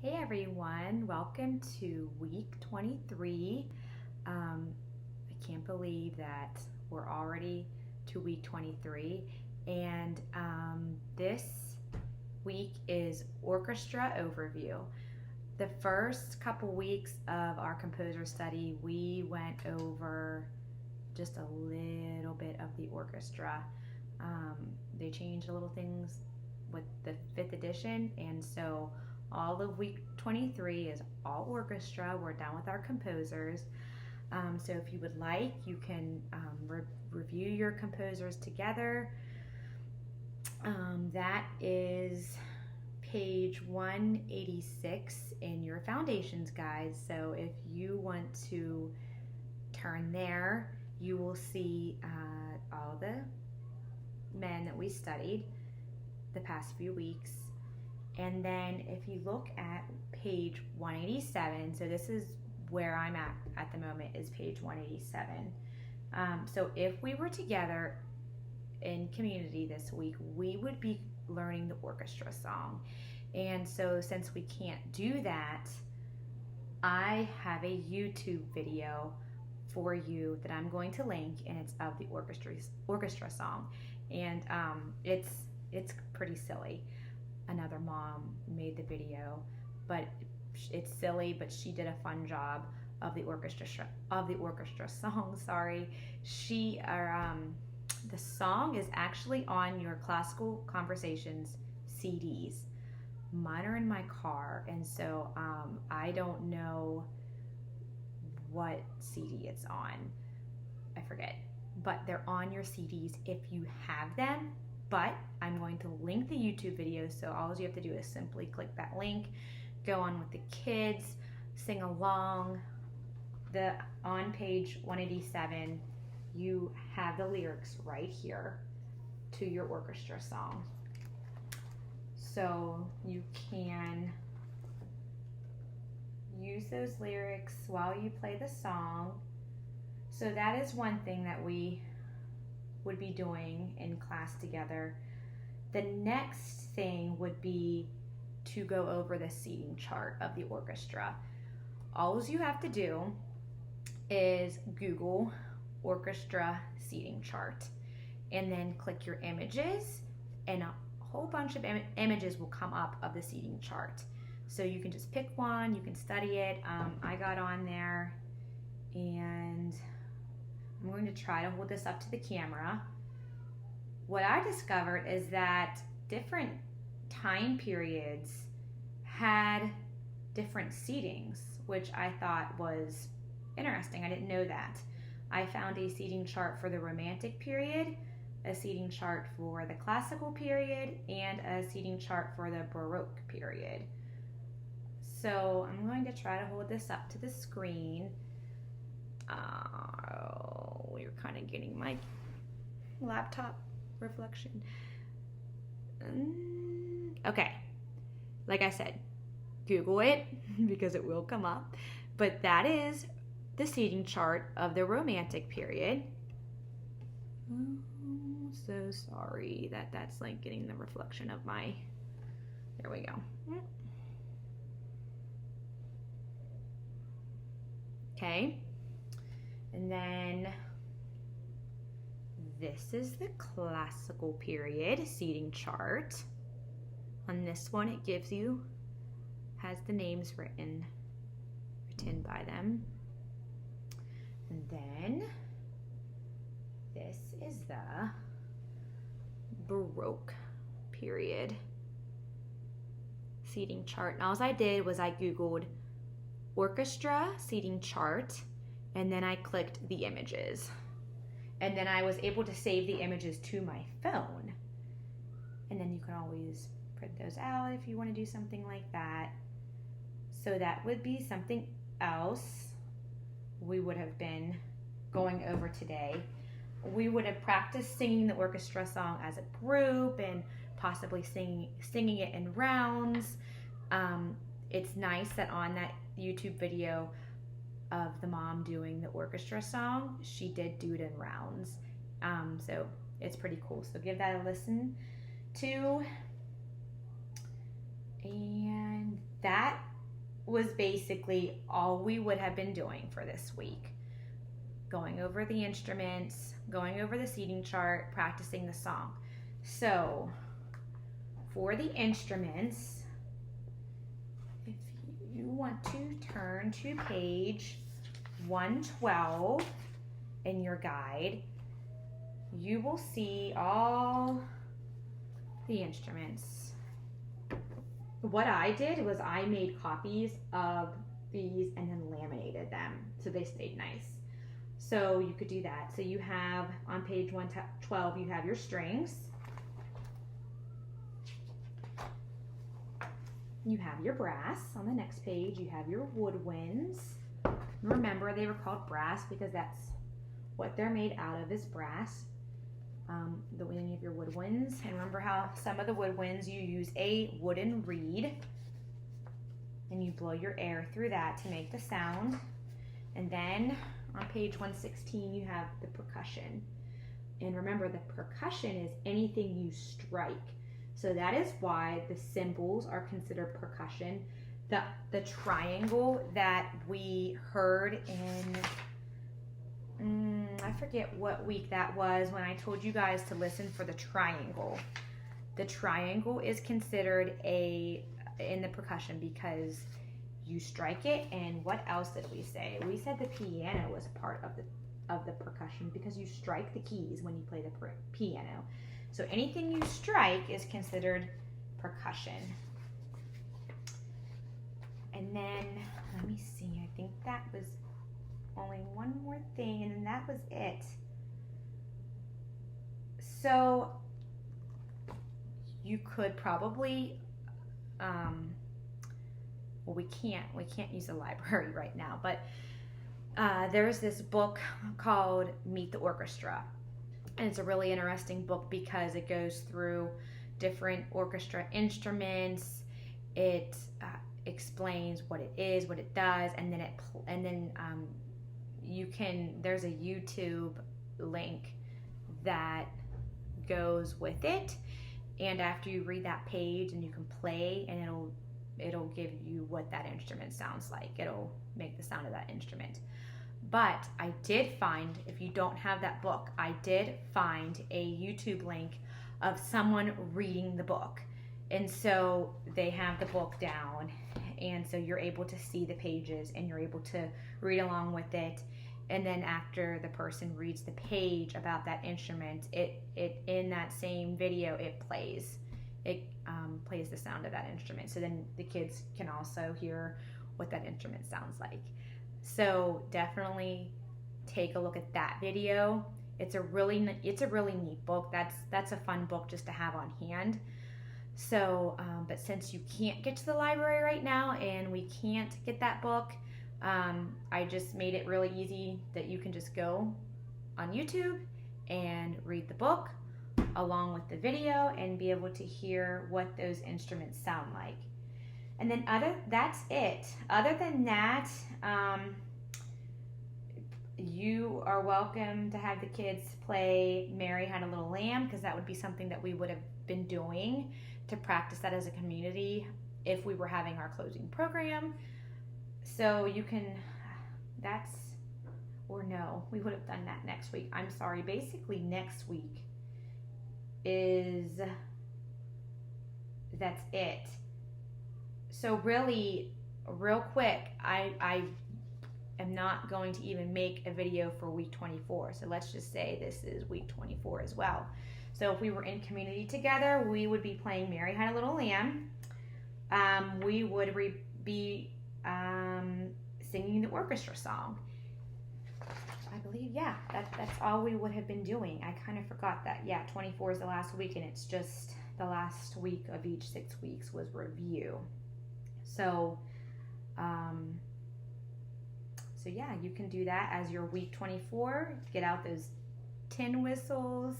Hey everyone, welcome to week 23. I can't believe that we're already to week 23, and this week is orchestra overview. The first couple weeks of our composer study, we went over just a little bit of the orchestra. They changed a little things with the fifth edition, and so all of week 23 is all orchestra. We're done with our composers. So if you would like, you can review your composers together. That is page 186 in your foundations guide. So if you want to turn there, you will see all the men that we studied the past few weeks. And then if you look at page 187, so this is where I'm at the moment, is page 187. So if we were together in community this week, we would be learning the orchestra song. And so since we can't do that, I have a YouTube video for you that I'm going to link, and it's of the orchestra song. And it's pretty silly. Another mom made the video, but it's silly, but she did a fun job of the orchestra song. Sorry, the song is actually on your Classical Conversations CDs. Mine are in my car, and so I don't know what CD it's on. I forget, but they're on your CDs if you have them. But I'm going to link the YouTube video, so all you have to do is simply click that link, go on with the kids, sing along. On page 187, you have the lyrics right here to your orchestra song. So you can use those lyrics while you play the song. So that is one thing that we would be doing in class together. The next thing would be to go over the seating chart of the orchestra. All you have to do is Google orchestra seating chart and then click your images, and a whole bunch of images will come up of the seating chart. So you can just pick one, you can study it. I got on there, and I'm going to try to hold this up to the camera. What I discovered is that different time periods had different seatings, which I thought was interesting. I didn't know that. I found a seating chart for the Romantic period, a seating chart for the Classical period, and a seating chart for the Baroque period. So I'm going to try to hold this up to the screen. You're kind of getting my laptop reflection. Okay, like I said, Google it because it will come up. But that is the seating chart of the Romantic period. Oh, so sorry that's like getting the reflection of my. There we go. Okay. And then this is the Classical period seating chart. On this one, it has the names written by them. And then this is the Baroque period seating chart. And all I did was I Googled orchestra seating chart, and then I clicked the images, and then I was able to save the images to my phone, and then you can always print those out if you want to do something like that. So that would be something else we would have been going over today. We would have practiced singing the orchestra song as a group and possibly singing it in rounds. It's nice that on that YouTube video of the mom doing the orchestra song, she did do it in rounds. So it's pretty cool. So give that a listen to. And that was basically all we would have been doing for this week. Going over the instruments, going over the seating chart, practicing the song. So for the instruments, if you want to turn to page 112 in your guide, you will see all the instruments. What I did was I made copies of these and then laminated them so they stayed nice. So you could do that. So you have on page 112, you have your strings. You have your brass. On the next page, you have your woodwinds. Remember, they were called brass because that's what they're made out of, is brass. The winning of your woodwinds. And remember how some of the woodwinds, you use a wooden reed and you blow your air through that to make the sound. And then on page 116, you have the percussion. And remember, the percussion is anything you strike. So that is why the cymbals are considered percussion. The triangle that we heard in, I forget what week that was when I told you guys to listen for the triangle. The triangle is considered in the percussion because you strike it. And what else did we say? We said the piano was a part of the percussion because you strike the keys when you play the piano. So anything you strike is considered percussion. And then let me see, I think that was only one more thing, and then that was it. So you could probably, well, we can't use a library right now, but there's this book called Meet the Orchestra. And it's a really interesting book because it goes through different orchestra instruments. It explains what it is, what it does, and then there's a YouTube link that goes with it. And after you read that page, and you can play, and it'll give you what that instrument sounds like. It'll make the sound of that instrument. But I did find, if you don't have that book, I did find a YouTube link of someone reading the book. And so they have the book down, and so you're able to see the pages and you're able to read along with it. And then after the person reads the page about that instrument, it in that same video, it plays the sound of that instrument. So then the kids can also hear what that instrument sounds like. So definitely take a look at that video. It's a really neat book. That's a fun book just to have on hand. So, but since you can't get to the library right now and we can't get that book, I just made it really easy that you can just go on YouTube and read the book along with the video and be able to hear what those instruments sound like. And then that's it. Other than that, you are welcome to have the kids play Mary Had a Little Lamb, because that would be something that we would have been doing to practice that as a community if we were having our closing program. So you can, we would have done that next week. I'm sorry, basically next week that's it. So really, real quick, I am not going to even make a video for week 24. So let's just say this is week 24 as well. So if we were in community together, we would be playing Mary Had a Little Lamb. We would be singing the orchestra song. I believe, yeah, that's all we would have been doing. I kind of forgot that. Yeah, 24 is the last week, and it's just the last week of each 6 weeks was review. So, so yeah, you can do that as your week 24. Get out those tin whistles.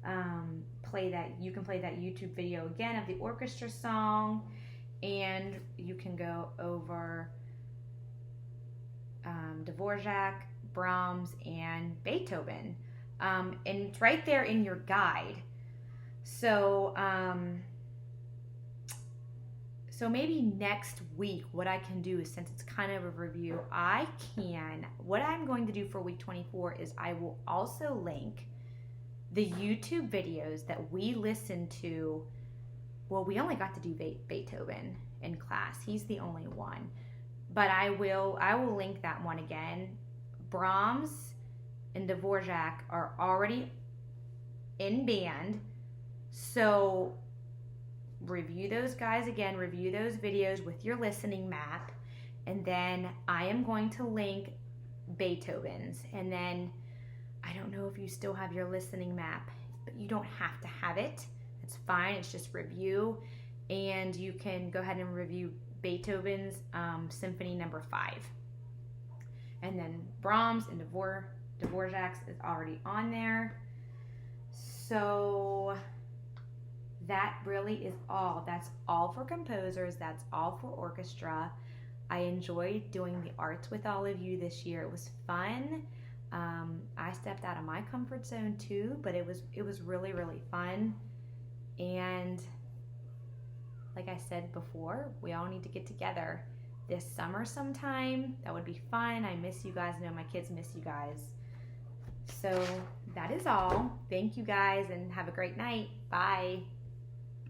You can play that YouTube video again of the orchestra song, and you can go over Dvorak, Brahms, and Beethoven, and it's right there in your guide. So So maybe next week, what I can do is, since it's kind of a review, what I'm going to do for week 24 is I will also link the YouTube videos that we listened to. Well, we only got to do Beethoven in class. He's the only one. But I will link that one again. Brahms and Dvorak are already in band. So review those guys again, review those videos with your listening map, and then I am going to link Beethoven's. And then I don't know if you still have your listening map, but you don't have to have it. It's fine, it's just review, and you can go ahead and review Beethoven's Symphony Number 5. And then Brahms and Dvorak's is already on there. So that really is all. That's all for composers. That's all for orchestra. I enjoyed doing the arts with all of you this year. It was fun. I stepped out of my comfort zone too, but it was really, really fun. And like I said before, we all need to get together this summer sometime. That would be fun. I miss you guys. I know my kids miss you guys. So that is all. Thank you guys and have a great night. Bye.